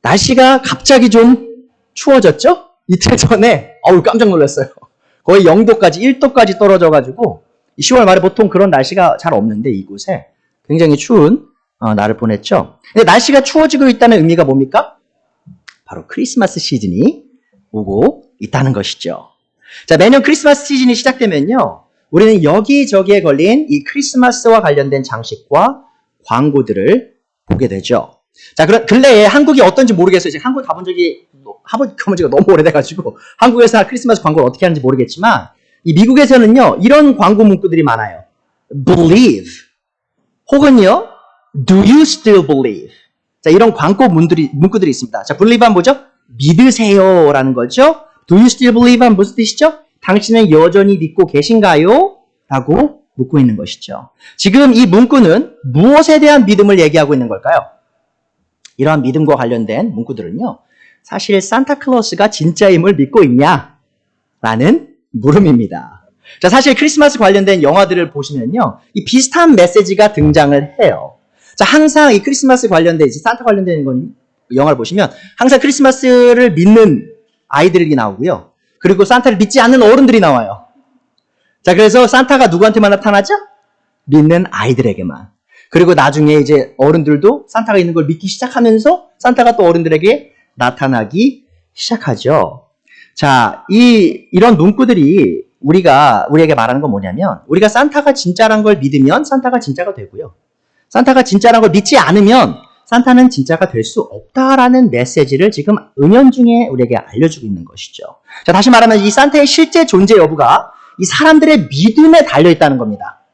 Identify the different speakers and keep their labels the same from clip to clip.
Speaker 1: 날씨가 갑자기 좀 추워졌죠? 이틀 전에 깜짝 놀랐어요. 거의 0도까지 1도까지 떨어져가지고 10월 말에 보통 그런 날씨가 잘 없는데 이곳에 굉장히 추운 날을 보냈죠. 근데 날씨가 추워지고 있다는 의미가 뭡니까? 바로 크리스마스 시즌이 오고 있다는 것이죠. 자, 매년 크리스마스 시즌이 시작되면요, 우리는 여기저기에 걸린 이 크리스마스와 관련된 장식과 광고들을 보게 되죠. 자, 근래에 한국이 어떤지 모르겠어요. 제가 한국 가본 지가 너무 오래돼가지고 한국에서 크리스마스 광고를 어떻게 하는지 모르겠지만, 이 미국에서는요, 이런 광고 문구들이 많아요. Believe 혹은요, Do you still believe? 자, 이런 광고 문구들이 있습니다. 자, believe 하면 뭐죠? 믿으세요 라는 거죠. Do you still believe 하면 무슨 뜻이죠? 당신은 여전히 믿고 계신가요? 라고 묻고 있는 것이죠. 지금 이 문구는 무엇에 대한 믿음을 얘기하고 있는 걸까요? 이러한 믿음과 관련된 문구들은요, 사실 산타클로스가 진짜임을 믿고 있냐? 라는 물음입니다. 자, 사실 크리스마스 관련된 영화들을 보시면요, 이 비슷한 메시지가 등장을 해요. 자, 항상 이 크리스마스 관련된, 산타 관련된 영화를 보시면 항상 크리스마스를 믿는 아이들이 나오고요. 그리고 산타를 믿지 않는 어른들이 나와요. 자, 그래서 산타가 누구한테만 나타나죠? 믿는 아이들에게만. 그리고 나중에 이제 어른들도 산타가 있는 걸 믿기 시작하면서 산타가 또 어른들에게 나타나기 시작하죠. 자, 이런 문구들이 우리에게 말하는 건 뭐냐면, 우리가 산타가 진짜란 걸 믿으면 산타가 진짜가 되고요. 산타가 진짜란 걸 믿지 않으면 산타는 진짜가 될 수 없다라는 메시지를 지금 은연중에 우리에게 알려주고 있는 것이죠. 자, 다시 말하면 이 산타의 실제 존재 여부가 이 사람들의 믿음에 달려있다는 겁니다.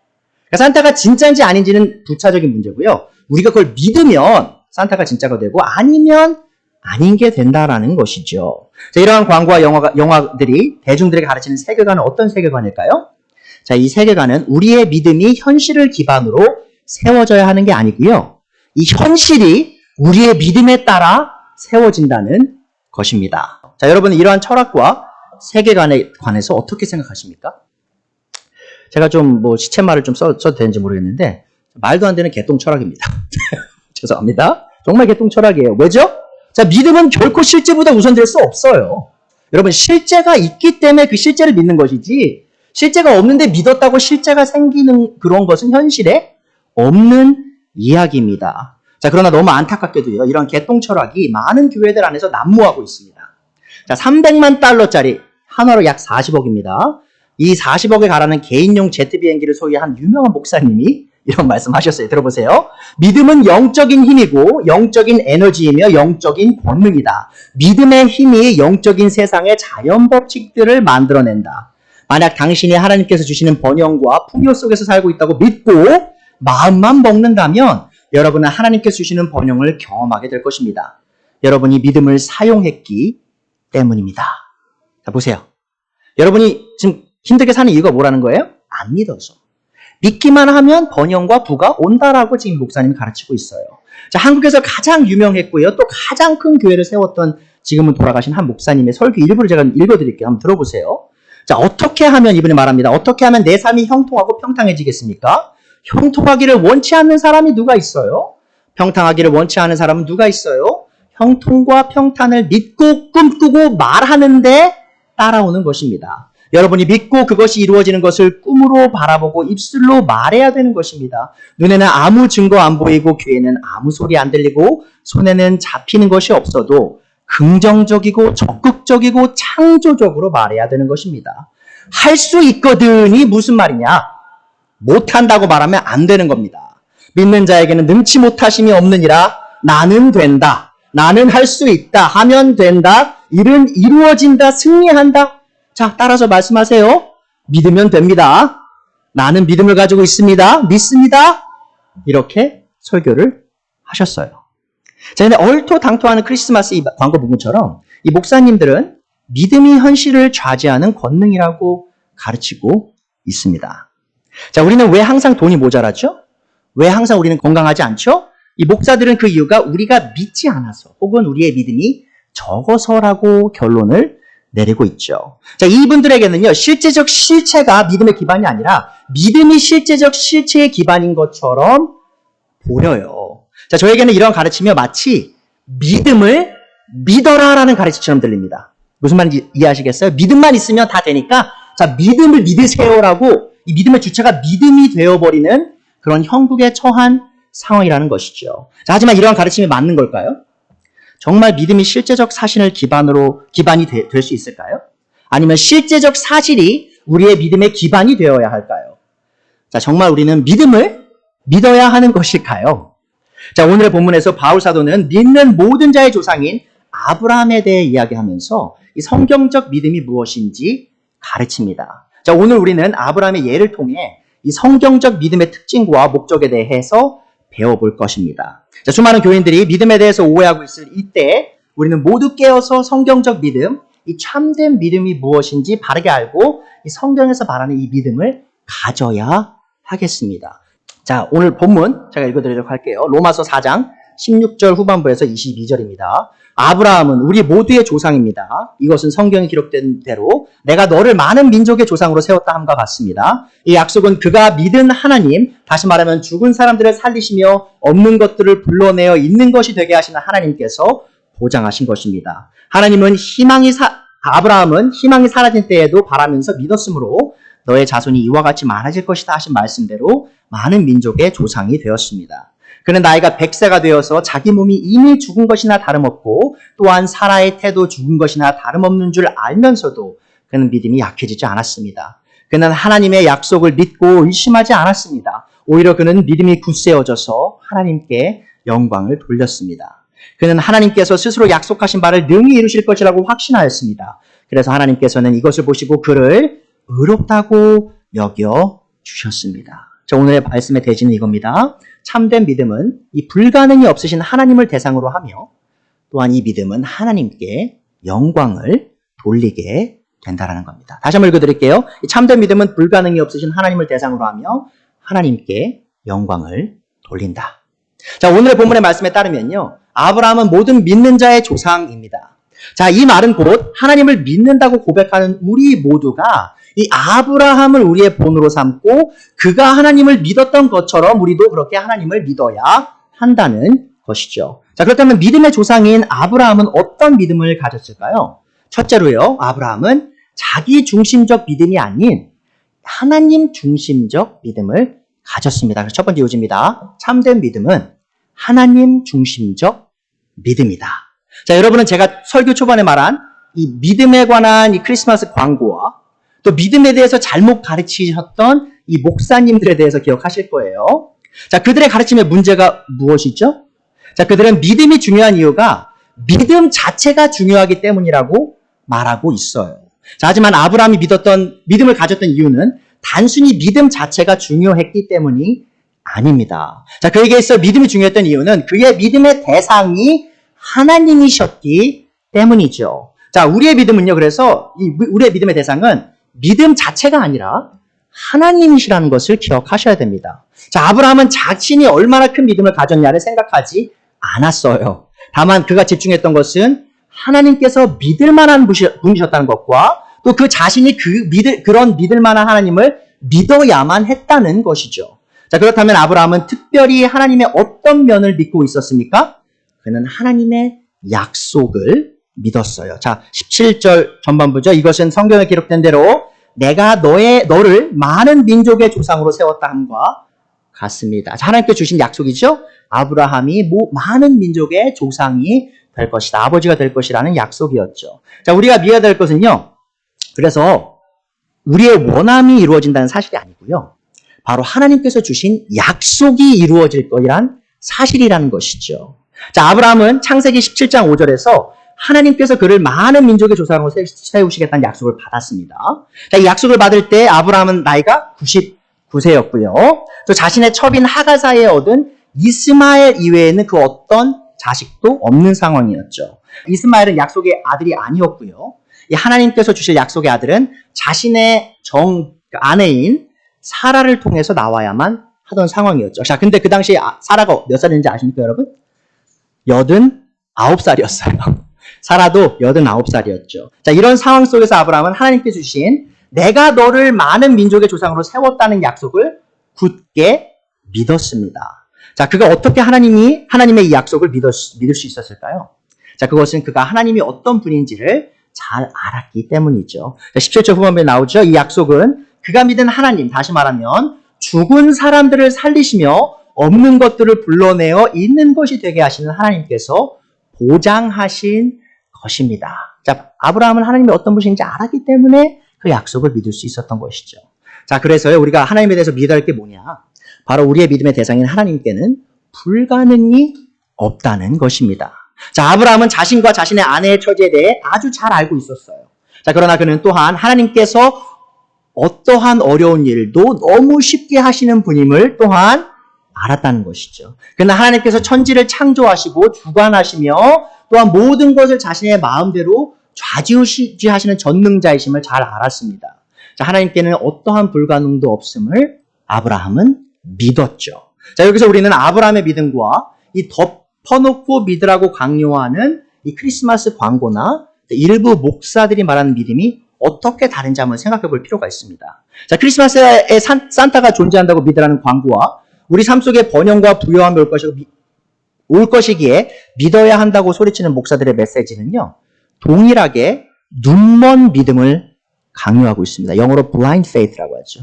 Speaker 1: 그러니까 산타가 진짜인지 아닌지는 부차적인 문제고요. 우리가 그걸 믿으면 산타가 진짜가 되고 아니면 아닌 게 된다라는 것이죠. 자, 이러한 광고와 영화들이 대중들에게 가르치는 세계관은 어떤 세계관일까요? 자, 이 세계관은 우리의 믿음이 현실을 기반으로 세워져야 하는 게 아니고요. 이 현실이 우리의 믿음에 따라 세워진다는 것입니다. 자, 여러분은 이러한 철학과 세계관에 관해서 어떻게 생각하십니까? 제가 좀 시쳇말을 좀 써도 되는지 모르겠는데, 말도 안 되는 개똥 철학입니다. 죄송합니다. 정말 개똥 철학이에요. 왜죠? 자, 믿음은 결코 실제보다 우선될 수 없어요. 여러분, 실제가 있기 때문에 그 실제를 믿는 것이지, 실제가 없는데 믿었다고 실제가 생기는 그런 것은 현실에 없는 이야기입니다. 자, 그러나 너무 안타깝게도요, 이런 개똥 철학이 많은 교회들 안에서 난무하고 있습니다. 자, 300만 달러짜리, 한화로 약 40억입니다. 이 40억에 달하는 개인용 제트 비행기를 소유한 유명한 목사님이 이런 말씀하셨어요. 들어보세요. 믿음은 영적인 힘이고 영적인 에너지이며 영적인 권능이다. 믿음의 힘이 영적인 세상의 자연 법칙들을 만들어낸다. 만약 당신이 하나님께서 주시는 번영과 풍요 속에서 살고 있다고 믿고 마음만 먹는다면 여러분은 하나님께서 주시는 번영을 경험하게 될 것입니다. 여러분이 믿음을 사용했기 때문입니다. 자, 보세요. 여러분이 지금 힘들게 사는 이유가 뭐라는 거예요? 안 믿어서. 믿기만 하면 번영과 부가 온다라고 지금 목사님이 가르치고 있어요. 자, 한국에서 가장 유명했고요. 또 가장 큰 교회를 세웠던 지금은 돌아가신 한 목사님의 설교 일부를 제가 읽어드릴게요. 한번 들어보세요. 자, 어떻게 하면 이분이 말합니다. 어떻게 하면 내 삶이 형통하고 평탄해지겠습니까? 형통하기를 원치 않는 사람이 누가 있어요? 평탄하기를 원치 않는 사람은 누가 있어요? 형통과 평탄을 믿고 꿈꾸고 말하는데 따라오는 것입니다. 여러분이 믿고 그것이 이루어지는 것을 꿈으로 바라보고 입술로 말해야 되는 것입니다. 눈에는 아무 증거 안 보이고 귀에는 아무 소리 안 들리고 손에는 잡히는 것이 없어도 긍정적이고 적극적이고 창조적으로 말해야 되는 것입니다. 할 수 있거든이 무슨 말이냐? 못한다고 말하면 안 되는 겁니다. 믿는 자에게는 능치 못하심이 없느니라. 나는 된다. 나는 할 수 있다. 하면 된다. 일은 이루어진다. 승리한다. 자, 따라서 말씀하세요. 믿으면 됩니다. 나는 믿음을 가지고 있습니다. 믿습니다. 이렇게 설교를 하셨어요. 자, 근데 얼토당토하는 크리스마스 이 광고 부분처럼 이 목사님들은 믿음이 현실을 좌지하는 권능이라고 가르치고 있습니다. 자, 우리는 왜 항상 돈이 모자라죠? 왜 항상 우리는 건강하지 않죠? 이 목사들은 그 이유가 우리가 믿지 않아서 혹은 우리의 믿음이 적어서라고 결론을 내리고 있죠. 자, 이분들에게는요, 실제적 실체가 믿음의 기반이 아니라 믿음이 실제적 실체의 기반인 것처럼 보여요. 자, 저에게는 이런 가르침이 마치 믿음을 믿어라라는 가르침처럼 들립니다. 무슨 말인지 이해하시겠어요? 믿음만 있으면 다 되니까 자, 믿음을 믿으세요라고 이 믿음의 주체가 믿음이 되어버리는 그런 형국에 처한 상황이라는 것이죠. 자, 하지만 이러한 가르침이 맞는 걸까요? 정말 믿음이 실제적 사실을 기반이 될 수 있을까요? 아니면 실제적 사실이 우리의 믿음의 기반이 되어야 할까요? 자, 정말 우리는 믿음을 믿어야 하는 것일까요? 자, 오늘의 본문에서 바울 사도는 믿는 모든 자의 조상인 아브라함에 대해 이야기하면서 이 성경적 믿음이 무엇인지 가르칩니다. 자, 오늘 우리는 아브라함의 예를 통해 이 성경적 믿음의 특징과 목적에 대해서 배워볼 것입니다. 자, 수많은 교인들이 믿음에 대해서 오해하고 있을 이때 우리는 모두 깨어서 성경적 믿음, 이 참된 믿음이 무엇인지 바르게 알고 이 성경에서 말하는 이 믿음을 가져야 하겠습니다. 자, 오늘 본문 제가 읽어드리도록 할게요. 로마서 4장 16절 후반부에서 22절입니다. 아브라함은 우리 모두의 조상입니다. 이것은 성경에 기록된 대로 내가 너를 많은 민족의 조상으로 세웠다 함과 같습니다. 이 약속은 그가 믿은 하나님, 다시 말하면 죽은 사람들을 살리시며 없는 것들을 불러내어 있는 것이 되게 하시는 하나님께서 보장하신 것입니다. 아브라함은 희망이 사라진 때에도 바라면서 믿었으므로 너의 자손이 이와 같이 많아질 것이다 하신 말씀대로 많은 민족의 조상이 되었습니다. 그는 나이가 100세가 되어서 자기 몸이 이미 죽은 것이나 다름없고 또한 사라의 태도 죽은 것이나 다름없는 줄 알면서도 그는 믿음이 약해지지 않았습니다. 그는 하나님의 약속을 믿고 의심하지 않았습니다. 오히려 그는 믿음이 굳세어져서 하나님께 영광을 돌렸습니다. 그는 하나님께서 스스로 약속하신 바를 능히 이루실 것이라고 확신하였습니다. 그래서 하나님께서는 이것을 보시고 그를 의롭다고 여겨 주셨습니다. 자, 오늘의 말씀의 대지는 이겁니다. 참된 믿음은 이 불가능이 없으신 하나님을 대상으로 하며 또한 이 믿음은 하나님께 영광을 돌리게 된다는 겁니다. 다시 한번 읽어드릴게요. 이 참된 믿음은 불가능이 없으신 하나님을 대상으로 하며 하나님께 영광을 돌린다. 자, 오늘의 본문의 말씀에 따르면요, 아브라함은 모든 믿는 자의 조상입니다. 자, 이 말은 곧 하나님을 믿는다고 고백하는 우리 모두가 이 아브라함을 우리의 본으로 삼고 그가 하나님을 믿었던 것처럼 우리도 그렇게 하나님을 믿어야 한다는 것이죠. 자, 그렇다면 믿음의 조상인 아브라함은 어떤 믿음을 가졌을까요? 첫째로요, 아브라함은 자기 중심적 믿음이 아닌 하나님 중심적 믿음을 가졌습니다. 그래서 첫 번째 요지입니다. 참된 믿음은 하나님 중심적 믿음이다. 자, 여러분은 제가 설교 초반에 말한 이 믿음에 관한 이 크리스마스 광고와 또 믿음에 대해서 잘못 가르치셨던 이 목사님들에 대해서 기억하실 거예요. 자, 그들의 가르침의 문제가 무엇이죠? 자, 그들은 믿음이 중요한 이유가 믿음 자체가 중요하기 때문이라고 말하고 있어요. 자, 하지만 아브라함이 믿음을 가졌던 이유는 단순히 믿음 자체가 중요했기 때문이 아닙니다. 자, 그에게 있어 믿음이 중요했던 이유는 그의 믿음의 대상이 하나님이셨기 때문이죠. 자, 우리의 믿음은요, 그래서 우리의 믿음의 대상은 믿음 자체가 아니라 하나님이시라는 것을 기억하셔야 됩니다. 자, 아브라함은 자신이 얼마나 큰 믿음을 가졌냐를 생각하지 않았어요. 다만 그가 집중했던 것은 하나님께서 믿을 만한 분이셨다는 것과 또 그 자신이 그런 믿을 만한 하나님을 믿어야만 했다는 것이죠. 자, 그렇다면 아브라함은 특별히 하나님의 어떤 면을 믿고 있었습니까? 그는 하나님의 약속을 믿었어요. 자, 17절 전반부죠. 이것은 성경에 기록된 대로 내가 너를 많은 민족의 조상으로 세웠다 함과 같습니다. 자, 하나님께 주신 약속이죠. 아브라함이 많은 민족의 조상이 될 것이다. 아버지가 될 것이라는 약속이었죠. 자, 우리가 믿어야 될 것은요, 그래서 우리의 원함이 이루어진다는 사실이 아니고요, 바로 하나님께서 주신 약속이 이루어질 것이란 사실이라는 것이죠. 자, 아브라함은 창세기 17장 5절에서 하나님께서 그를 많은 민족의 조상으로 세우시겠다는 약속을 받았습니다. 자, 이 약속을 받을 때 아브라함은 나이가 99세였고요. 또 자신의 첩인 하가사에 얻은 이스마엘 이외에는 그 어떤 자식도 없는 상황이었죠. 이스마엘은 약속의 아들이 아니었고요. 이 하나님께서 주실 약속의 아들은 자신의 아내인 사라를 통해서 나와야만 하던 상황이었죠. 자, 근데 그 당시에 사라가 몇 살인지 아십니까, 여러분? 89살이었어요. 사라도 89살이었죠. 자, 이런 상황 속에서 아브라함은 하나님께 주신 내가 너를 많은 민족의 조상으로 세웠다는 약속을 굳게 믿었습니다. 자, 그가 어떻게 하나님의 이 약속을 믿을 수 있었을까요? 자, 그것은 그가 하나님이 어떤 분인지를 잘 알았기 때문이죠. 17절 후반부에 나오죠. 이 약속은 그가 믿은 하나님, 다시 말하면 죽은 사람들을 살리시며 없는 것들을 불러내어 있는 것이 되게 하시는 하나님께서 보장하신 것입니다. 자, 아브라함은 하나님이 어떤 분인지 알았기 때문에 그 약속을 믿을 수 있었던 것이죠. 자, 그래서요, 우리가 하나님에 대해서 믿어야 할 게 뭐냐? 바로 우리의 믿음의 대상인 하나님께는 불가능이 없다는 것입니다. 자, 아브라함은 자신과 자신의 아내의 처지에 대해 아주 잘 알고 있었어요. 자, 그러나 그는 또한 하나님께서 어떠한 어려운 일도 너무 쉽게 하시는 분임을 또한 알았다는 것이죠. 그러나 하나님께서 천지를 창조하시고 주관하시며 또한 모든 것을 자신의 마음대로 좌지우지하시는 전능자이심을 잘 알았습니다. 자, 하나님께는 어떠한 불가능도 없음을 아브라함은 믿었죠. 자, 여기서 우리는 아브라함의 믿음과 이 덮어놓고 믿으라고 강요하는 이 크리스마스 광고나 일부 목사들이 말하는 믿음이 어떻게 다른지 한번 생각해 볼 필요가 있습니다. 자, 크리스마스에 산타가 존재한다고 믿으라는 광고와 우리 삶 속에 번영과 부요함이 올 것이기에 믿어야 한다고 소리치는 목사들의 메시지는요, 동일하게 눈먼 믿음을 강요하고 있습니다. 영어로 blind faith라고 하죠.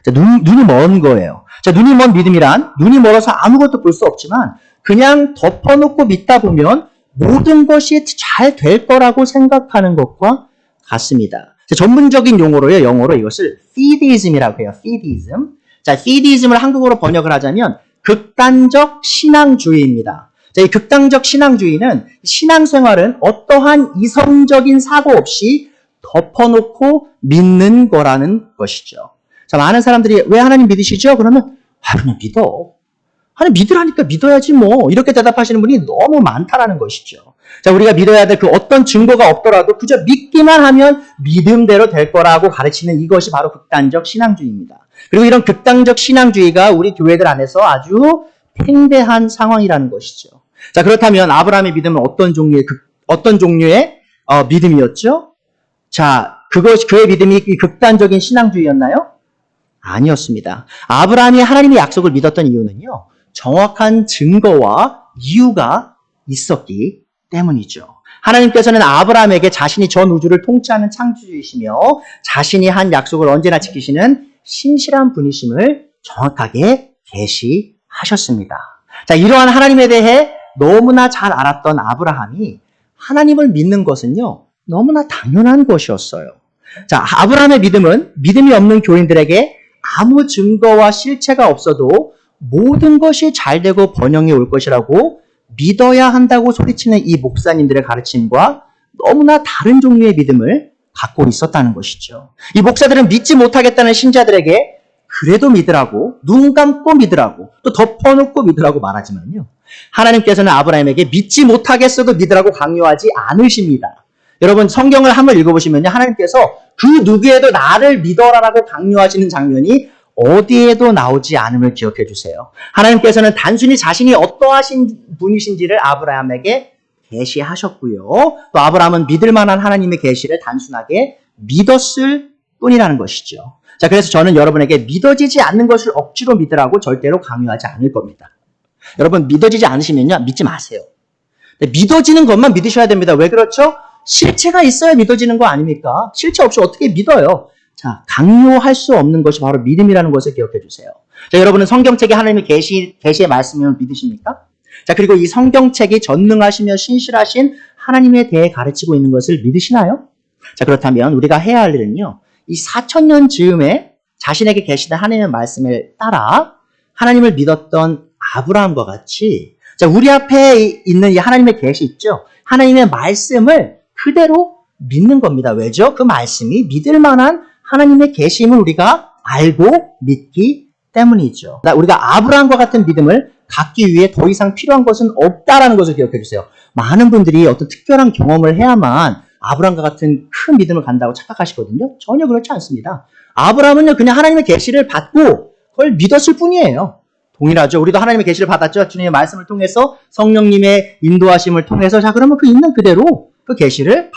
Speaker 1: 자, 눈이 먼 거예요. 자, 눈이 먼 믿음이란 눈이 멀어서 아무것도 볼 수 없지만 그냥 덮어놓고 믿다 보면 모든 것이 잘 될 거라고 생각하는 것과 같습니다. 자, 전문적인 용어로요, 영어로 이것을 fideism이라고 해요. fideism. 자, fideism을 한국어로 번역을 하자면 극단적 신앙주의입니다. 자, 이 극단적 신앙주의는 신앙생활은 어떠한 이성적인 사고 없이 덮어놓고 믿는 거라는 것이죠. 자, 많은 사람들이 왜 하나님 믿으시죠? 그러면 그냥 믿어. 하나님 믿으라니까 믿어야지 뭐. 이렇게 대답하시는 분이 너무 많다라는 것이죠. 자, 우리가 믿어야 될 그 어떤 증거가 없더라도 그저 믿기만 하면 믿음대로 될 거라고 가르치는 이것이 바로 극단적 신앙주의입니다. 그리고 이런 극단적 신앙주의가 우리 교회들 안에서 아주 팽배한 상황이라는 것이죠. 자, 그렇다면 아브라함의 믿음은 어떤 종류의 믿음이었죠? 자, 그의 믿음이 극단적인 신앙주의였나요? 아니었습니다. 아브라함이 하나님의 약속을 믿었던 이유는요, 정확한 증거와 이유가 있었기 때문이죠. 하나님께서는 아브라함에게 자신이 전 우주를 통치하는 창조주이시며 자신이 한 약속을 언제나 지키시는 신실한 분이심을 정확하게 계시하셨습니다. 자, 이러한 하나님에 대해 너무나 잘 알았던 아브라함이 하나님을 믿는 것은요, 너무나 당연한 것이었어요. 자, 아브라함의 믿음은 믿음이 없는 교인들에게 아무 증거와 실체가 없어도 모든 것이 잘 되고 번영이 올 것이라고 믿어야 한다고 소리치는 이 목사님들의 가르침과 너무나 다른 종류의 믿음을 갖고 있었다는 것이죠. 이 목사들은 믿지 못하겠다는 신자들에게 그래도 믿으라고, 눈 감고 믿으라고, 또 덮어놓고 믿으라고 말하지만요, 하나님께서는 아브라함에게 믿지 못하겠어도 믿으라고 강요하지 않으십니다. 여러분, 성경을 한번 읽어보시면요, 하나님께서 그 누구에도 나를 믿어라라고 강요하시는 장면이 어디에도 나오지 않음을 기억해 주세요. 하나님께서는 단순히 자신이 어떠하신 분이신지를 아브라함에게 계시하셨고요. 또 아브라함은 믿을 만한 하나님의 계시를 단순하게 믿었을 뿐이라는 것이죠. 자, 그래서 저는 여러분에게 믿어지지 않는 것을 억지로 믿으라고 절대로 강요하지 않을 겁니다. 여러분, 믿어지지 않으시면요, 믿지 마세요. 믿어지는 것만 믿으셔야 됩니다. 왜 그렇죠? 실체가 있어야 믿어지는 거 아닙니까? 실체 없이 어떻게 믿어요? 자, 강요할 수 없는 것이 바로 믿음이라는 것을 기억해 주세요. 자, 여러분은 성경책에 하나님의 계시의 말씀을 믿으십니까? 자, 그리고 이 성경책이 전능하시며 신실하신 하나님에 대해 가르치고 있는 것을 믿으시나요? 자, 그렇다면 우리가 해야 할 일은요, 이 4000년 즈음에 자신에게 계시는 하나님의 말씀을 따라 하나님을 믿었던 아브라함과 같이, 자, 우리 앞에 있는 이 하나님의 계시 있죠? 하나님의 말씀을 그대로 믿는 겁니다. 왜죠? 그 말씀이 믿을 만한 하나님의 계시임을 우리가 알고 믿기 때문이죠. 우리가 아브라함과 같은 믿음을 갖기 위해 더 이상 필요한 것은 없다라는 것을 기억해 주세요. 많은 분들이 어떤 특별한 경험을 해야만 아브라함과 같은 큰 믿음을 간다고 착각하시거든요. 전혀 그렇지 않습니다. 아브라함은요, 그냥 하나님의 계시를 받고 그걸 믿었을 뿐이에요. 동일하죠. 우리도 하나님의 계시를 받았죠. 주님의 말씀을 통해서, 성령님의 인도하심을 통해서. 자, 그러면 그 있는 그대로 그 계시를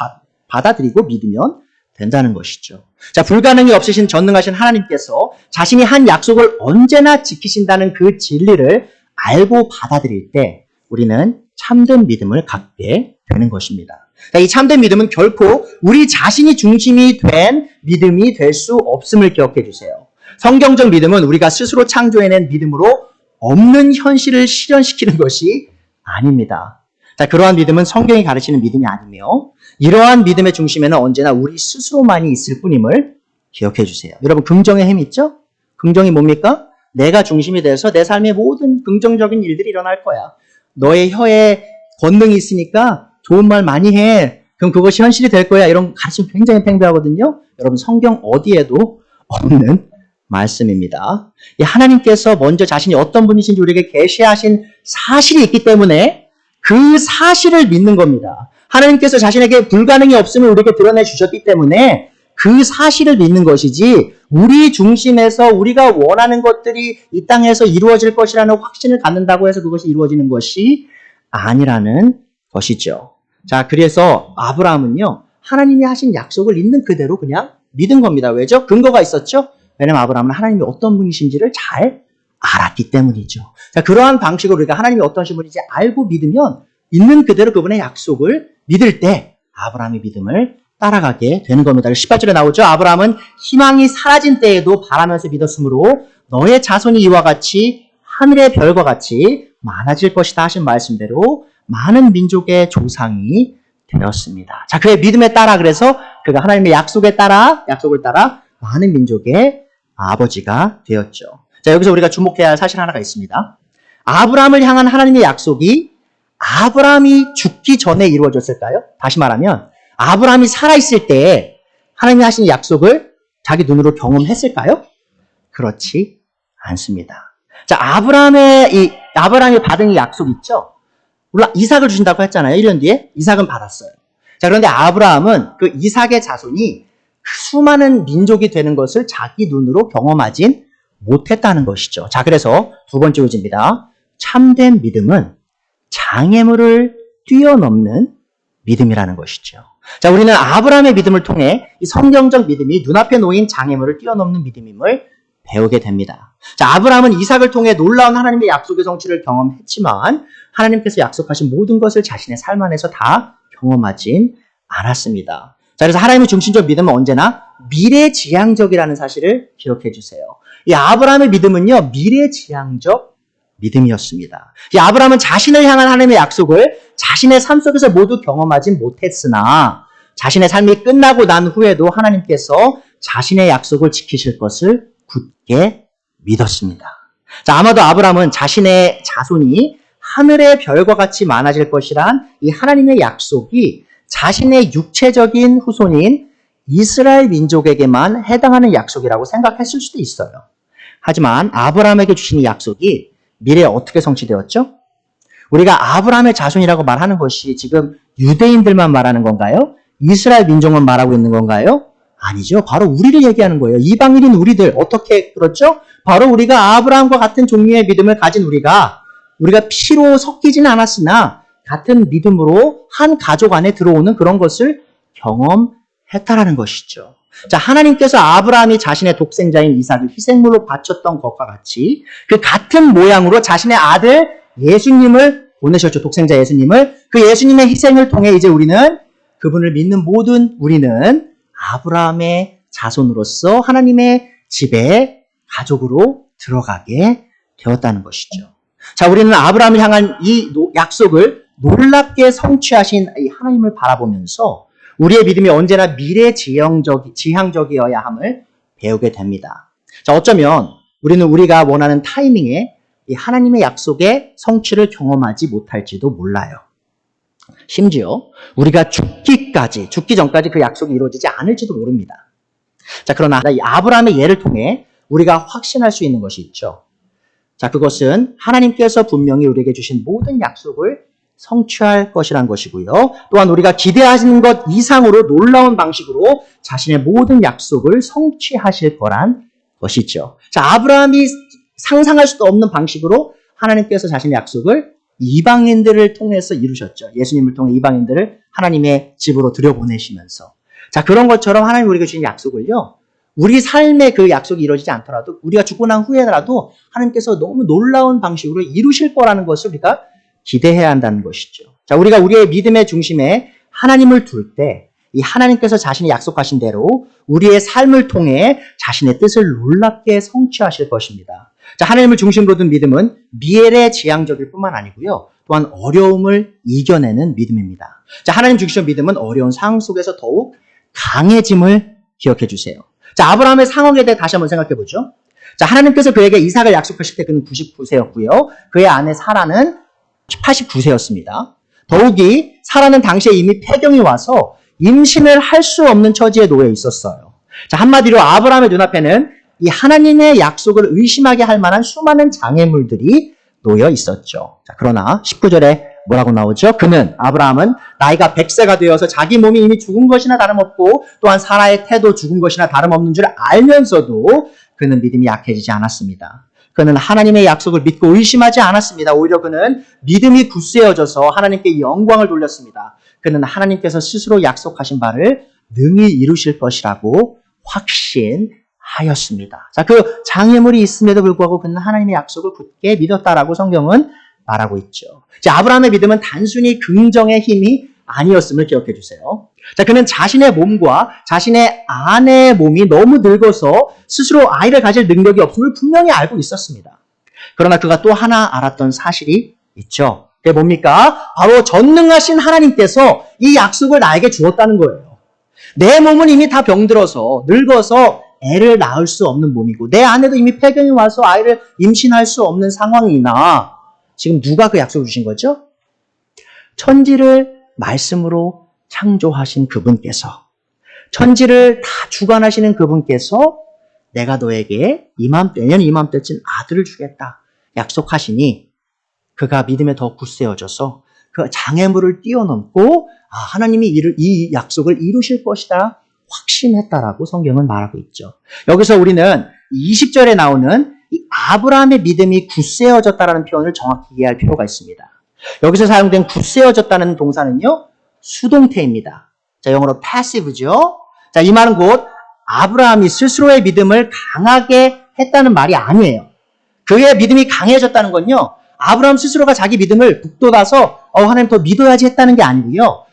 Speaker 1: 받아들이고 믿으면 된다는 것이죠. 자, 불가능이 없으신 전능하신 하나님께서 자신이 한 약속을 언제나 지키신다는 그 진리를 알고 받아들일 때 우리는 참된 믿음을 갖게 되는 것입니다. 이 참된 믿음은 결코 우리 자신이 중심이 된 믿음이 될 수 없음을 기억해 주세요. 성경적 믿음은 우리가 스스로 창조해낸 믿음으로 없는 현실을 실현시키는 것이 아닙니다. 자, 그러한 믿음은 성경이 가르치는 믿음이 아니며 이러한 믿음의 중심에는 언제나 우리 스스로만이 있을 뿐임을 기억해 주세요. 여러분, 긍정의 힘이 있죠? 긍정이 뭡니까? 내가 중심이 돼서 내 삶의 모든 긍정적인 일들이 일어날 거야. 너의 혀에 권능이 있으니까 좋은 말 많이 해. 그럼 그것이 현실이 될 거야. 이런 가르침 굉장히 팽배하거든요. 여러분, 성경 어디에도 없는 말씀입니다. 하나님께서 먼저 자신이 어떤 분이신지 우리에게 계시하신 사실이 있기 때문에 그 사실을 믿는 겁니다. 하나님께서 자신에게 불가능이 없음을 우리에게 드러내 주셨기 때문에 그 사실을 믿는 것이지 우리 중심에서 우리가 원하는 것들이 이 땅에서 이루어질 것이라는 확신을 갖는다고 해서 그것이 이루어지는 것이 아니라는 것이죠. 자, 그래서 아브라함은요, 하나님이 하신 약속을 있는 그대로 그냥 믿은 겁니다. 왜죠? 근거가 있었죠? 왜냐하면 아브라함은 하나님이 어떤 분이신지를 잘 알았기 때문이죠. 자, 그러한 방식으로 우리가 하나님이 어떤 분인지 알고 믿으면 있는 그대로 그분의 약속을 믿을 때 아브라함의 믿음을 따라가게 되는 겁니다. 18절에 나오죠. 아브라함은 희망이 사라진 때에도 바라면서 믿었으므로 너의 자손이 이와 같이 하늘의 별과 같이 많아질 것이다 하신 말씀대로 많은 민족의 조상이 되었습니다. 자, 그의 믿음에 따라 그래서 그가 하나님의 약속을 따라 많은 민족의 아버지가 되었죠. 자, 여기서 우리가 주목해야 할 사실 하나가 있습니다. 아브라함을 향한 하나님의 약속이 아브라함이 죽기 전에 이루어졌을까요? 다시 말하면 아브라함이 살아있을 때 하나님이 하신 약속을 자기 눈으로 경험했을까요? 그렇지 않습니다. 자, 아브라함이 받은 이 약속 있죠? 물론 이삭을 주신다고 했잖아요. 1년 뒤에 이삭은 받았어요. 자, 그런데 아브라함은 그 이삭의 자손이 수많은 민족이 되는 것을 자기 눈으로 경험하진 못했다는 것이죠. 자, 그래서 두 번째 요지입니다. 참된 믿음은 장애물을 뛰어넘는 믿음이라는 것이죠. 자, 우리는 아브라함의 믿음을 통해 이 성경적 믿음이 눈앞에 놓인 장애물을 뛰어넘는 믿음임을 배우게 됩니다. 자, 아브라함은 이삭을 통해 놀라운 하나님의 약속의 성취를 경험했지만 하나님께서 약속하신 모든 것을 자신의 삶 안에서 다 경험하진 않았습니다. 자, 그래서 하나님의 중심적 믿음은 언제나 미래지향적이라는 사실을 기억해 주세요. 이 아브라함의 믿음은요, 미래지향적 믿음이었습니다. 이 아브라함은 자신을 향한 하나님의 약속을 자신의 삶 속에서 모두 경험하진 못했으나 자신의 삶이 끝나고 난 후에도 하나님께서 자신의 약속을 지키실 것을 굳게 믿었습니다. 자, 아마도 아브라함은 자신의 자손이 하늘의 별과 같이 많아질 것이란 이 하나님의 약속이 자신의 육체적인 후손인 이스라엘 민족에게만 해당하는 약속이라고 생각했을 수도 있어요. 하지만 아브라함에게 주신 이 약속이 미래에 어떻게 성취되었죠? 우리가 아브라함의 자손이라고 말하는 것이 지금 유대인들만 말하는 건가요? 이스라엘 민족만 말하고 있는 건가요? 아니죠. 바로 우리를 얘기하는 거예요. 이방인인 우리들. 어떻게 그렇죠? 바로 우리가 아브라함과 같은 종류의 믿음을 가진 우리가 피로 섞이지는 않았으나 같은 믿음으로 한 가족 안에 들어오는 그런 것을 경험했다라는 것이죠. 자, 하나님께서 아브라함이 자신의 독생자인 이삭을 희생물로 바쳤던 것과 같이 그 같은 모양으로 자신의 아들 예수님을 보내셨죠. 독생자 예수님을. 그 예수님의 희생을 통해 이제 우리는 그분을 믿는 모든 우리는 아브라함의 자손으로서 하나님의 집에 가족으로 들어가게 되었다는 것이죠. 자, 우리는 아브라함을 향한 이 약속을 놀랍게 성취하신 이 하나님을 바라보면서 우리의 믿음이 언제나 미래지향적이어야 함을 배우게 됩니다. 자, 어쩌면 우리는 우리가 원하는 타이밍에 이 하나님의 약속의 성취를 경험하지 못할지도 몰라요. 심지어 우리가 죽기 전까지 그 약속이 이루어지지 않을지도 모릅니다. 자, 그러나 이 아브라함의 예를 통해 우리가 확신할 수 있는 것이 있죠. 자, 그것은 하나님께서 분명히 우리에게 주신 모든 약속을 성취할 것이란 것이고요. 또한 우리가 기대하시는 것 이상으로 놀라운 방식으로 자신의 모든 약속을 성취하실 거란 것이죠. 자, 아브라함이 상상할 수도 없는 방식으로 하나님께서 자신의 약속을 이방인들을 통해서 이루셨죠. 예수님을 통해 이방인들을 하나님의 집으로 들여보내시면서. 자, 그런 것처럼 하나님이 우리에게 주신 약속을요, 우리 삶의 그 약속이 이루어지지 않더라도 우리가 죽고 난 후에라도 하나님께서 너무 놀라운 방식으로 이루실 거라는 것을 우리가 기대해야 한다는 것이죠. 자, 우리가 우리의 믿음의 중심에 하나님을 둘 때 이 하나님께서 자신이 약속하신 대로 우리의 삶을 통해 자신의 뜻을 놀랍게 성취하실 것입니다. 자, 하나님을 중심으로 둔 믿음은 미래에 지향적일 뿐만 아니고요. 또한 어려움을 이겨내는 믿음입니다. 자, 하나님 중심의 믿음은 어려운 상황 속에서 더욱 강해짐을 기억해 주세요. 자, 아브라함의 상황에 대해 다시 한번 생각해 보죠. 자, 하나님께서 그에게 이삭을 약속하실 때 그는 99세였고요. 그의 아내 사라는 89세였습니다. 더욱이 사라는 당시에 이미 폐경이 와서 임신을 할 수 없는 처지에 놓여 있었어요. 자, 한마디로 아브라함의 눈앞에는 이 하나님의 약속을 의심하게 할 만한 수많은 장애물들이 놓여 있었죠. 자, 그러나 19절에 뭐라고 나오죠? 아브라함은 나이가 100세가 되어서 자기 몸이 이미 죽은 것이나 다름없고 또한 사라의 태도 죽은 것이나 다름없는 줄 알면서도 그는 믿음이 약해지지 않았습니다. 그는 하나님의 약속을 믿고 의심하지 않았습니다. 오히려 그는 믿음이 굳세어져서 하나님께 영광을 돌렸습니다. 그는 하나님께서 스스로 약속하신 바를 능히 이루실 것이라고 확신하였습니다. 자, 그 장애물이 있음에도 불구하고 그는 하나님의 약속을 굳게 믿었다라고 성경은 말하고 있죠. 자, 아브라함의 믿음은 단순히 긍정의 힘이 아니었음을 기억해 주세요. 자, 그는 자신의 몸과 자신의 아내의 몸이 너무 늙어서 스스로 아이를 가질 능력이 없음을 분명히 알고 있었습니다. 그러나 그가 또 하나 알았던 사실이 있죠. 그게 뭡니까? 바로 전능하신 하나님께서 이 약속을 나에게 주었다는 거예요. 내 몸은 이미 다 병들어서 늙어서 애를 낳을 수 없는 몸이고 내 아내도 이미 폐경이 와서 아이를 임신할 수 없는 상황이나 지금 누가 그 약속을 주신 거죠? 천지를 말씀으로 창조하신 그분께서, 천지를 다 주관하시는 그분께서 내가 너에게 내년 이맘때쯤 아들을 주겠다 약속하시니 그가 믿음에 더 굳세어져서 그 장애물을 뛰어넘고 하나님이 이 약속을 이루실 것이다 확신했다라고 성경은 말하고 있죠. 여기서 우리는 20절에 나오는 이 아브라함의 믿음이 굳세어졌다라는 표현을 정확히 이해할 필요가 있습니다. 여기서 사용된 굳세어졌다는 동사는요, 수동태입니다. 자, 영어로 passive죠. 자, 이 말은 곧 아브라함이 스스로의 믿음을 강하게 했다는 말이 아니에요. 그의 믿음이 강해졌다는 건요, 아브라함 스스로가 자기 믿음을 북돋아서 하나님 더 믿어야지 했다는 게 아니고요.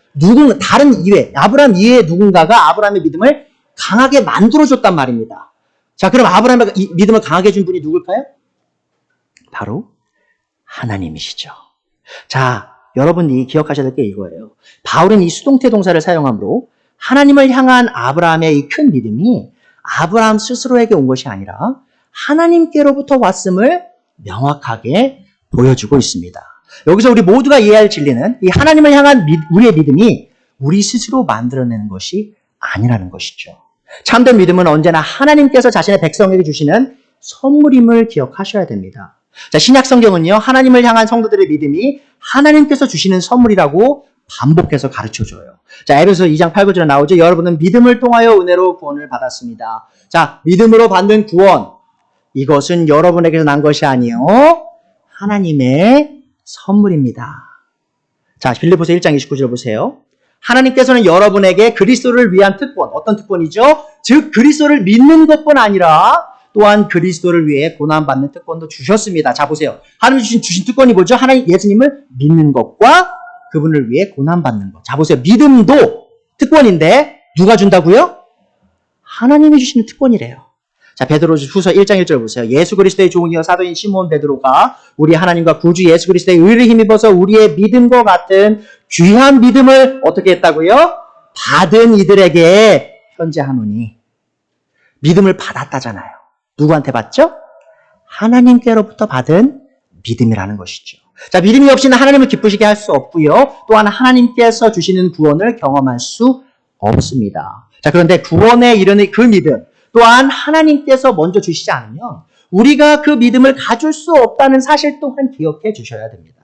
Speaker 1: 다른 아브라함 이외의 누군가가 아브라함의 믿음을 강하게 만들어줬단 말입니다. 자, 그럼 아브라함의 믿음을 강하게 준 분이 누굴까요? 바로 하나님이시죠. 자, 여러분이 기억하셔야 될 게 이거예요. 바울은 이 수동태 동사를 사용함으로 하나님을 향한 아브라함의 이 큰 믿음이 아브라함 스스로에게 온 것이 아니라 하나님께로부터 왔음을 명확하게 보여주고 있습니다. 여기서 우리 모두가 이해할 진리는 이 하나님을 향한 우리의 믿음이 우리 스스로 만들어내는 것이 아니라는 것이죠. 참된 믿음은 언제나 하나님께서 자신의 백성에게 주시는 선물임을 기억하셔야 됩니다. 자, 신약 성경은요, 하나님을 향한 성도들의 믿음이 하나님께서 주시는 선물이라고 반복해서 가르쳐줘요. 자, 에베소 2장 8, 9절에 나오죠. 여러분은 믿음을 통하여 은혜로 구원을 받았습니다. 자, 믿음으로 받는 구원. 이것은 여러분에게서 난 것이 아니요 하나님의 선물입니다. 자, 빌립보서 1장 29절 보세요. 하나님께서는 여러분에게 그리스도를 위한 특권, 어떤 특권이죠? 즉 그리스도를 믿는 것뿐 아니라 또한 그리스도를 위해 고난받는 특권도 주셨습니다. 자, 보세요. 하나님이 주신 특권이 뭐죠? 예수님을 믿는 것과 그분을 위해 고난받는 것. 자, 보세요. 믿음도 특권인데 누가 준다고요? 하나님이 주시는 특권이래요. 자, 베드로후서 1장 1절 보세요. 예수 그리스도의 종이여 사도인 시몬 베드로가 우리 하나님과 구주 예수 그리스도의 의를 힘입어서 우리의 믿음과 같은 귀한 믿음을 어떻게 했다고요? 받은 이들에게 현재하노니. 믿음을 받았다잖아요. 누구한테 받죠? 하나님께로부터 받은 믿음이라는 것이죠. 자, 믿음이 없이는 하나님을 기쁘시게 할 수 없고요. 또한 하나님께서 주시는 구원을 경험할 수 없습니다. 자, 그런데 구원에 이르는 그 믿음, 또한 하나님께서 먼저 주시지 않으면 우리가 그 믿음을 가질 수 없다는 사실 또한 기억해 주셔야 됩니다.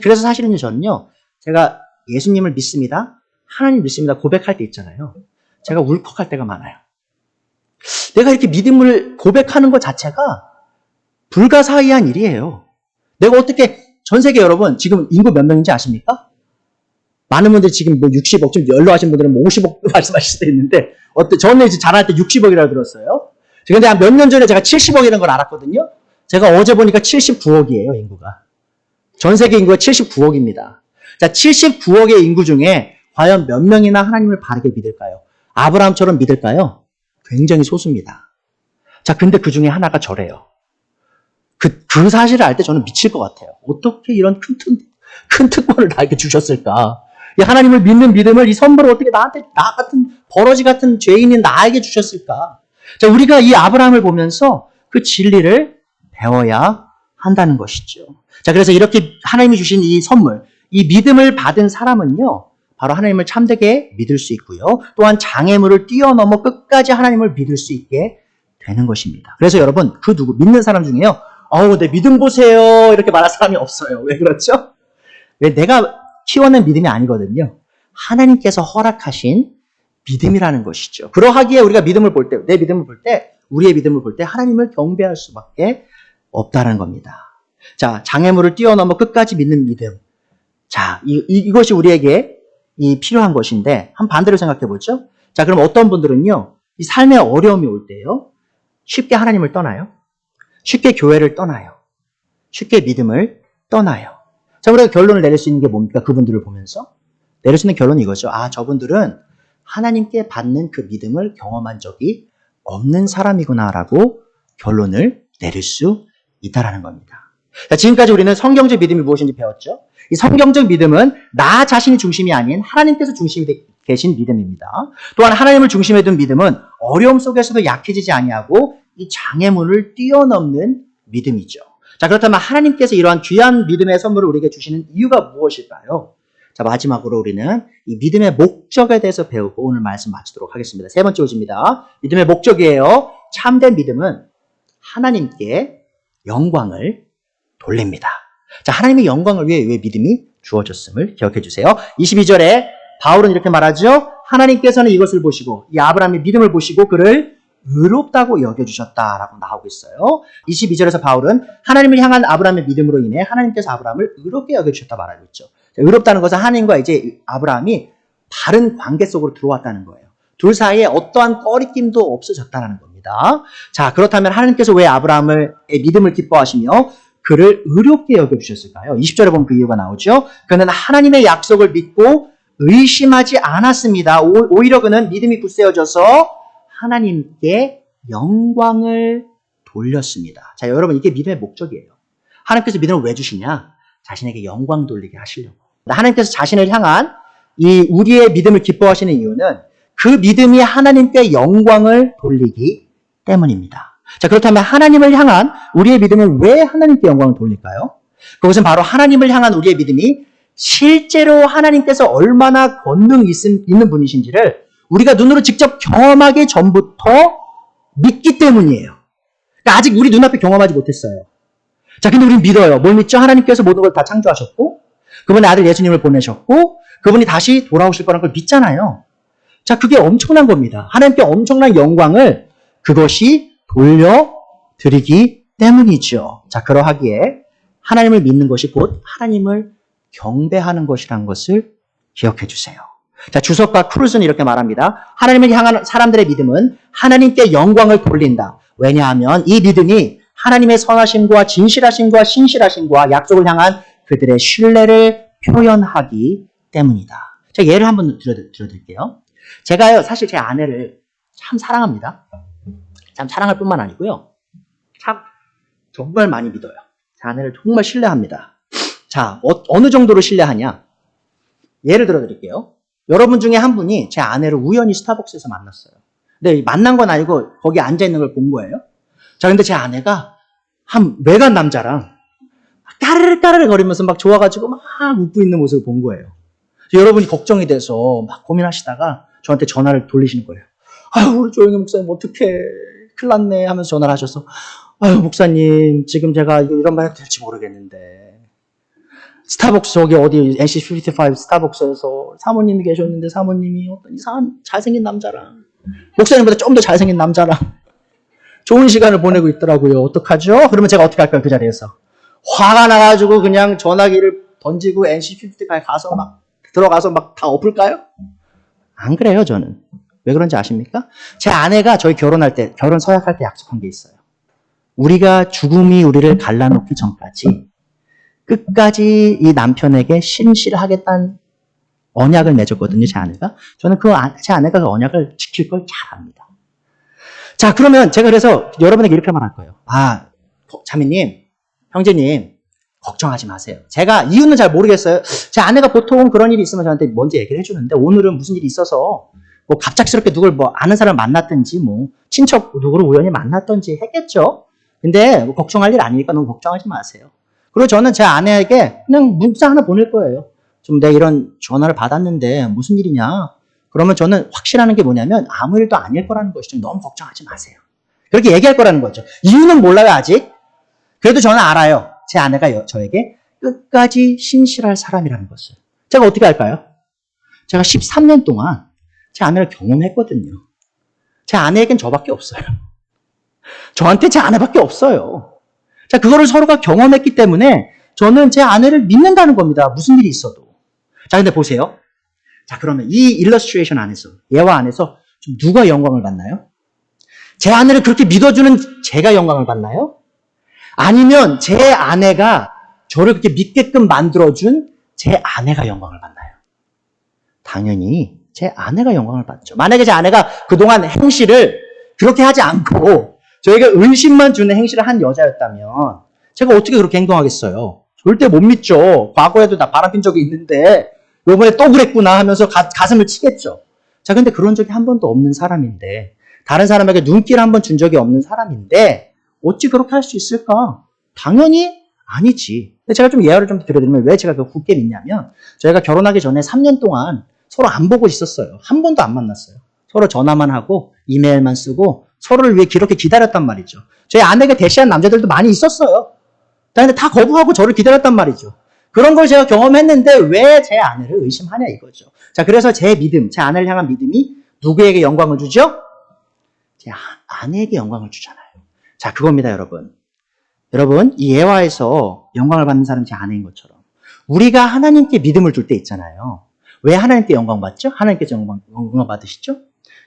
Speaker 1: 그래서 사실은요, 저는요, 제가 예수님을 믿습니다, 하나님 믿습니다 고백할 때 있잖아요. 제가 울컥할 때가 많아요. 내가 이렇게 믿음을 고백하는 것 자체가 불가사의한 일이에요. 내가 어떻게, 전 세계 여러분, 지금 인구 몇 명인지 아십니까? 많은 분들이 지금 60억, 좀 연로하신 분들은 50억 말씀하실 수도 있는데, 저는 이제 자랄 때 60억이라고 들었어요. 그런데 한 몇 년 전에 제가 70억이라는 걸 알았거든요. 제가 어제 보니까 79억이에요, 인구가. 전 세계 인구가 79억입니다. 자, 79억의 인구 중에 과연 몇 명이나 하나님을 바르게 믿을까요? 아브라함처럼 믿을까요? 굉장히 소수입니다. 자, 근데 그 중에 하나가 저래요. 그 사실을 알 때 저는 미칠 것 같아요. 어떻게 이런 큰 특권을 나에게 주셨을까? 이 하나님을 믿는 믿음을, 이 선물을 어떻게 나 같은 버러지 같은 죄인인 나에게 주셨을까? 자, 우리가 이 아브라함을 보면서 그 진리를 배워야 한다는 것이죠. 자, 그래서 이렇게 하나님이 주신 이 선물, 이 믿음을 받은 사람은요, 바로 하나님을 참되게 믿을 수 있고요. 또한 장애물을 뛰어넘어 끝까지 하나님을 믿을 수 있게 되는 것입니다. 그래서 여러분, 그 누구 믿는 사람 중에요, 내 믿음 보세요, 이렇게 말할 사람이 없어요. 왜 그렇죠? 왜? 내가 키워낸 믿음이 아니거든요. 하나님께서 허락하신 믿음이라는 것이죠. 그러하기에 우리가 믿음을 볼 때, 내 믿음을 볼 때, 우리의 믿음을 볼 때 하나님을 경배할 수밖에 없다는 겁니다. 자, 장애물을 뛰어넘어 끝까지 믿는 믿음. 자, 이것이 우리에게 필요한 것인데, 한 반대로 생각해 보죠. 자, 그럼 어떤 분들은요, 이 삶의 어려움이 올 때요, 쉽게 하나님을 떠나요. 쉽게 교회를 떠나요. 쉽게 믿음을 떠나요. 자, 우리가 결론을 내릴 수 있는 게 뭡니까? 그분들을 보면서 내릴 수 있는 결론이 이거죠. 저분들은 하나님께 받는 그 믿음을 경험한 적이 없는 사람이구나라고 결론을 내릴 수 있다라는 겁니다. 자, 지금까지 우리는 성경적 믿음이 무엇인지 배웠죠. 이 성경적 믿음은 나 자신이 중심이 아닌 하나님께서 중심이 계신 믿음입니다. 또한 하나님을 중심에 둔 믿음은 어려움 속에서도 약해지지 아니하고 이 장애물을 뛰어넘는 믿음이죠. 자, 그렇다면 하나님께서 이러한 귀한 믿음의 선물을 우리에게 주시는 이유가 무엇일까요? 자, 마지막으로 우리는 이 믿음의 목적에 대해서 배우고 오늘 말씀 마치도록 하겠습니다. 세 번째 오집니다. 믿음의 목적이에요. 참된 믿음은 하나님께 영광을 돌립니다. 자, 하나님의 영광을 위해 왜 믿음이 주어졌음을 기억해 주세요. 22절에 바울은 이렇게 말하죠. 하나님께서는 이것을 보시고 이 아브라함의 믿음을 보시고 그를 의롭다고 여겨주셨다라고 나오고 있어요. 22절에서 바울은 하나님을 향한 아브라함의 믿음으로 인해 하나님께서 아브라함을 의롭게 여겨주셨다 말하고 있죠. 의롭다는 것은 하나님과 이제 아브라함이 바른 관계 속으로 들어왔다는 거예요. 둘 사이에 어떠한 꺼리낌도 없어졌다는 겁니다. 자, 그렇다면 하나님께서 왜 아브라함의 믿음을 기뻐하시며 그를 의롭게 여겨주셨을까요? 20절에 보면 그 이유가 나오죠. 그는 하나님의 약속을 믿고 의심하지 않았습니다. 오히려 그는 믿음이 굳세어져서 하나님께 영광을 돌렸습니다. 자, 여러분, 이게 믿음의 목적이에요. 하나님께서 믿음을 왜 주시냐? 자신에게 영광 돌리게 하시려고. 하나님께서 자신을 향한 이 우리의 믿음을 기뻐하시는 이유는 그 믿음이 하나님께 영광을 돌리기 때문입니다. 자, 그렇다면 하나님을 향한 우리의 믿음은 왜 하나님께 영광을 돌릴까요? 그것은 바로 하나님을 향한 우리의 믿음이 실제로 하나님께서 얼마나 권능 있는 분이신지를 우리가 눈으로 직접 경험하기 전부터 믿기 때문이에요. 그러니까 아직 우리 눈앞에 경험하지 못했어요. 자, 근데 우리는 믿어요. 뭘 믿죠? 하나님께서 모든 걸 다 창조하셨고 그분의 아들 예수님을 보내셨고 그분이 다시 돌아오실 거라는 걸 믿잖아요. 자, 그게 엄청난 겁니다. 하나님께 엄청난 영광을 그것이 돌려드리기 때문이죠. 자, 그러하기에 하나님을 믿는 것이 곧 하나님을 경배하는 것이라는 것을 기억해 주세요. 자, 주석가 크루즈는 이렇게 말합니다. 하나님을 향한 사람들의 믿음은 하나님께 영광을 돌린다. 왜냐하면 이 믿음이 하나님의 선하심과 진실하심과 신실하심과 약속을 향한 그들의 신뢰를 표현하기 때문이다. 제가 예를 한번 들어드릴게요. 제가요, 사실 제 아내를 참 사랑합니다. 참 사랑할 뿐만 아니고요. 참 정말 많이 믿어요. 제 아내를 정말 신뢰합니다. 자, 어느 정도로 신뢰하냐? 예를 들어드릴게요. 여러분 중에 한 분이 제 아내를 우연히 스타벅스에서 만났어요. 근데 만난 건 아니고 거기 앉아있는 걸 본 거예요. 자, 근데 제 아내가 한 외간 남자랑 까르르 거리면서 막 좋아가지고 막 웃고 있는 모습을 본 거예요. 여러분이 걱정이 돼서 막 고민하시다가 저한테 전화를 돌리시는 거예요. 아유, 우리 조영희 목사님 어떡해. 큰일 났네 하면서 전화를 하셔서 아유, 목사님 지금 제가 이런 말 해도 될지 모르겠는데 스타벅스 저기 어디 NC55 스타벅스에서 사모님이 계셨는데 사모님이 어떤 이상한 잘생긴 남자랑 목사님보다 좀 더 잘생긴 남자랑 좋은 시간을 보내고 있더라고요. 어떡하죠? 그러면 제가 어떻게 할까요? 그 자리에서 화가 나가지고 그냥 전화기를 던지고 NC55에 가서 막 들어가서 막 다 엎을까요? 안 그래요, 저는. 왜 그런지 아십니까? 제 아내가 저희 결혼할 때, 결혼 서약할 때 약속한 게 있어요. 우리가 죽음이 우리를 갈라놓기 전까지 끝까지 이 남편에게 신실하겠다는 언약을 맺었거든요, 제 아내가. 저는 제 아내가 그 언약을 지킬 걸 잘 압니다. 자, 그러면 제가 그래서 여러분에게 이렇게 말할 거예요. 자매님, 형제님, 걱정하지 마세요. 제가 이유는 잘 모르겠어요. 제 아내가 보통 그런 일이 있으면 저한테 먼저 얘기를 해주는데, 오늘은 무슨 일이 있어서, 뭐 갑작스럽게 누굴 아는 사람 만났든지, 친척 누구를 우연히 만났든지 했겠죠? 근데 걱정할 일 아니니까 너무 걱정하지 마세요. 그리고 저는 제 아내에게 그냥 문자 하나 보낼 거예요. 좀 내가 이런 전화를 받았는데 무슨 일이냐? 그러면 저는 확실한 게 뭐냐면 아무 일도 아닐 거라는 것이죠. 너무 걱정하지 마세요. 그렇게 얘기할 거라는 거죠. 이유는 몰라요, 아직. 그래도 저는 알아요. 제 아내가 저에게 끝까지 신실할 사람이라는 것을. 제가 어떻게 할까요? 제가 13년 동안 제 아내를 경험했거든요. 제 아내에겐 저밖에 없어요. 저한테 제 아내밖에 없어요. 자, 그거를 서로가 경험했기 때문에 저는 제 아내를 믿는다는 겁니다. 무슨 일이 있어도. 자, 근데 보세요. 자, 그러면 이 일러스트레이션 안에서, 예화 안에서 좀 누가 영광을 받나요? 제 아내를 그렇게 믿어주는 제가 영광을 받나요? 아니면 제 아내가 저를 그렇게 믿게끔 만들어준 제 아내가 영광을 받나요? 당연히 제 아내가 영광을 받죠. 만약에 제 아내가 그동안 행실을 그렇게 하지 않고 저에게 의심만 주는 행실을 한 여자였다면 제가 어떻게 그렇게 행동하겠어요? 절대 못 믿죠. 과거에도 나 바람핀 적이 있는데 요번에 또 그랬구나 하면서 가슴을 치겠죠. 자, 근데 그런 적이 한 번도 없는 사람인데, 다른 사람에게 눈길 한 번 준 적이 없는 사람인데 어찌 그렇게 할 수 있을까? 당연히 아니지. 근데 제가 좀 예화를 좀 드려드리면 왜 제가 굳게 믿냐면, 저희가 결혼하기 전에 3년 동안 서로 안 보고 있었어요. 한 번도 안 만났어요. 서로 전화만 하고 이메일만 쓰고 서로를 위해 그렇게 기다렸단 말이죠. 저희 아내에게 대시한 남자들도 많이 있었어요. 근데 다 거부하고 저를 기다렸단 말이죠. 그런 걸 제가 경험했는데 왜 제 아내를 의심하냐 이거죠. 자, 그래서 제 믿음, 제 아내를 향한 믿음이 누구에게 영광을 주죠? 제 아내에게 영광을 주잖아요. 자, 그겁니다, 여러분. 여러분, 이 예화에서 영광을 받는 사람이 제 아내인 것처럼 우리가 하나님께 믿음을 줄 때 있잖아요. 왜 하나님께 영광 받죠? 하나님께서 영광 받으시죠?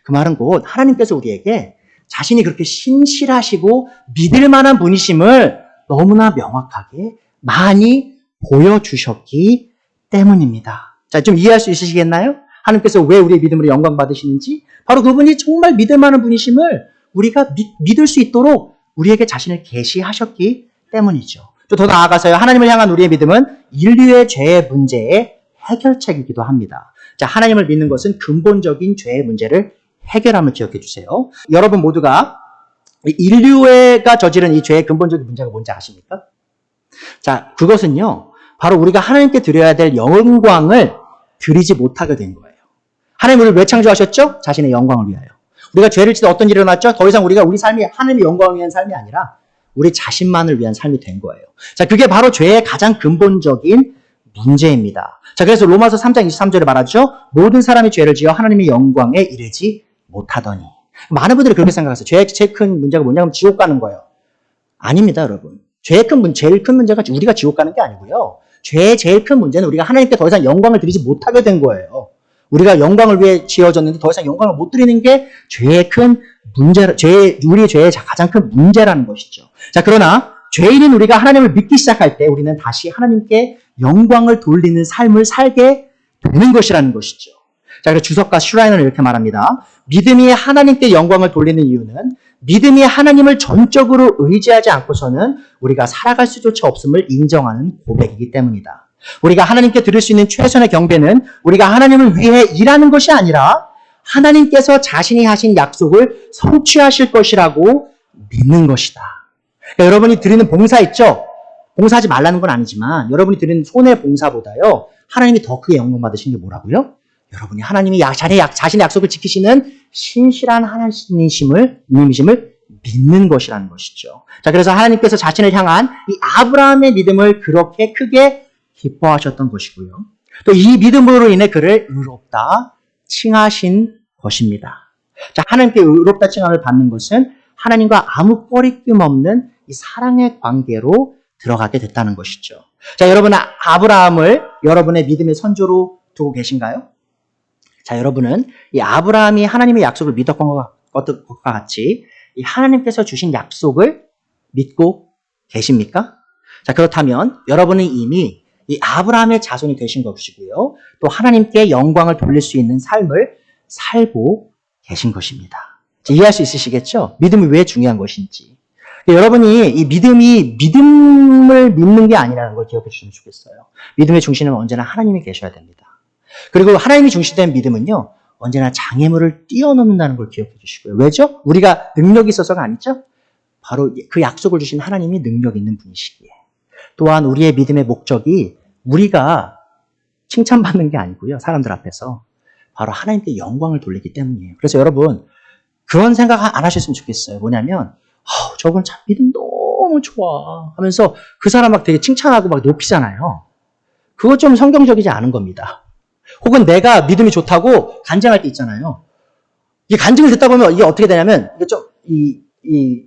Speaker 1: 그 말은 곧 하나님께서 우리에게 자신이 그렇게 신실하시고 믿을 만한 분이심을 너무나 명확하게 많이 보여주셨기 때문입니다. 자, 좀 이해할 수 있으시겠나요? 하나님께서 왜 우리의 믿음으로 영광 받으시는지, 바로 그분이 정말 믿을 만한 분이심을 우리가 믿을 수 있도록 우리에게 자신을 계시하셨기 때문이죠. 또 더 나아가서요, 하나님을 향한 우리의 믿음은 인류의 죄의 문제의 해결책이기도 합니다. 자, 하나님을 믿는 것은 근본적인 죄의 문제를 해결함을 기억해 주세요. 여러분 모두가 인류가 저지른 이 죄의 근본적인 문제가 뭔지 아십니까? 자, 그것은요, 바로 우리가 하나님께 드려야 될 영광을 드리지 못하게 된 거예요. 하나님 우리를 왜 창조하셨죠? 자신의 영광을 위하여. 우리가 죄를 짓다 어떤 일이 일어났죠? 더 이상 우리 삶이 하나님의 영광을 위한 삶이 아니라 우리 자신만을 위한 삶이 된 거예요. 자, 그게 바로 죄의 가장 근본적인 문제입니다. 자, 그래서 로마서 3장 23절에 말하죠. 모든 사람이 죄를 지어 하나님의 영광에 이르지 못하더니. 많은 분들이 그렇게 생각하세요. 죄의 제일 큰 문제가 뭐냐면 지옥 가는 거예요. 아닙니다, 여러분. 제일 큰 문제가 우리가 지옥 가는 게 아니고요. 죄의 제일 큰 문제는 우리가 하나님께 더 이상 영광을 드리지 못하게 된 거예요. 우리가 영광을 위해 지어졌는데 더 이상 영광을 못 드리는 게 죄의 큰 문제, 우리의 죄의 가장 큰 문제라는 것이죠. 자, 그러나 죄인인 우리가 하나님을 믿기 시작할 때 우리는 다시 하나님께 영광을 돌리는 삶을 살게 되는 것이라는 것이죠. 자, 그래서 주석가 슈라이너는 이렇게 말합니다. 믿음이 하나님께 영광을 돌리는 이유는 믿음이 하나님을 전적으로 의지하지 않고서는 우리가 살아갈 수조차 없음을 인정하는 고백이기 때문이다. 우리가 하나님께 드릴 수 있는 최선의 경배는 우리가 하나님을 위해 일하는 것이 아니라 하나님께서 자신이 하신 약속을 성취하실 것이라고 믿는 것이다. 그러니까 여러분이 드리는 봉사 있죠? 봉사하지 말라는 건 아니지만 여러분이 드리는 손의 봉사보다요, 하나님이 더 크게 영광 받으시는 게 뭐라고요? 여러분이 하나님이 자신의 약속을 지키시는 신실한 하나님이심을 믿는 것이라는 것이죠. 자, 그래서 하나님께서 자신을 향한 이 아브라함의 믿음을 그렇게 크게 기뻐하셨던 것이고요. 또 이 믿음으로 인해 그를 의롭다 칭하신 것입니다. 자, 하나님께 의롭다 칭함을 받는 것은 하나님과 아무 꺼리낌 없는 이 사랑의 관계로 들어가게 됐다는 것이죠. 자, 여러분은 아브라함을 여러분의 믿음의 선조로 두고 계신가요? 자, 여러분은 이 아브라함이 하나님의 약속을 믿었던 것과 같이 이 하나님께서 주신 약속을 믿고 계십니까? 자, 그렇다면 여러분은 이미 이 아브라함의 자손이 되신 것이고요. 또 하나님께 영광을 돌릴 수 있는 삶을 살고 계신 것입니다. 이해할 수 있으시겠죠? 믿음이 왜 중요한 것인지. 여러분이 이 믿음을 믿는 게 아니라는 걸 기억해 주시면 좋겠어요. 믿음의 중심은 언제나 하나님이 계셔야 됩니다. 그리고 하나님이 중심된 믿음은요, 언제나 장애물을 뛰어넘는다는 걸 기억해 주시고요. 왜죠? 우리가 능력이 있어서가 아니죠? 바로 그 약속을 주신 하나님이 능력 있는 분이시기에. 또한 우리의 믿음의 목적이 우리가 칭찬받는 게 아니고요. 사람들 앞에서. 바로 하나님께 영광을 돌리기 때문이에요. 그래서 여러분, 그런 생각 안 하셨으면 좋겠어요. 뭐냐면, 저건 참 믿음 너무 좋아 하면서 그 사람 막 되게 칭찬하고 막 높이잖아요. 그거 좀 성경적이지 않은 겁니다. 혹은 내가 믿음이 좋다고 간증할 때 있잖아요. 이 간증을 듣다 보면 이게 어떻게 되냐면, 이게 좀,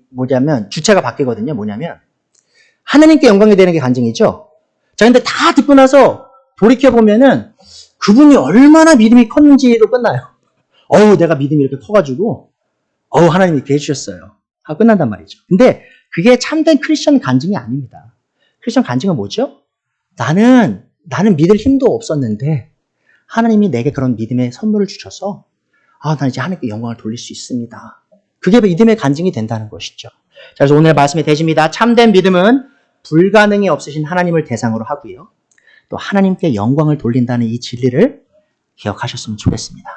Speaker 1: 뭐냐면, 주체가 바뀌거든요. 뭐냐면, 하나님께 영광이 되는 게 간증이죠. 자, 근데 다 듣고 나서 돌이켜보면은 그분이 얼마나 믿음이 컸는지로 끝나요. 내가 믿음이 이렇게 커가지고, 하나님이 이렇게 해주셨어요. 하고 끝난단 말이죠. 근데 그게 참된 크리스천 간증이 아닙니다. 크리스천 간증은 뭐죠? 나는 믿을 힘도 없었는데, 하나님이 내게 그런 믿음의 선물을 주셔서, 난 이제 하나님께 영광을 돌릴 수 있습니다. 그게 믿음의 간증이 된다는 것이죠. 자, 그래서 오늘 말씀의 대지입니다. 참된 믿음은 불가능이 없으신 하나님을 대상으로 하고요. 또 하나님께 영광을 돌린다는 이 진리를 기억하셨으면 좋겠습니다.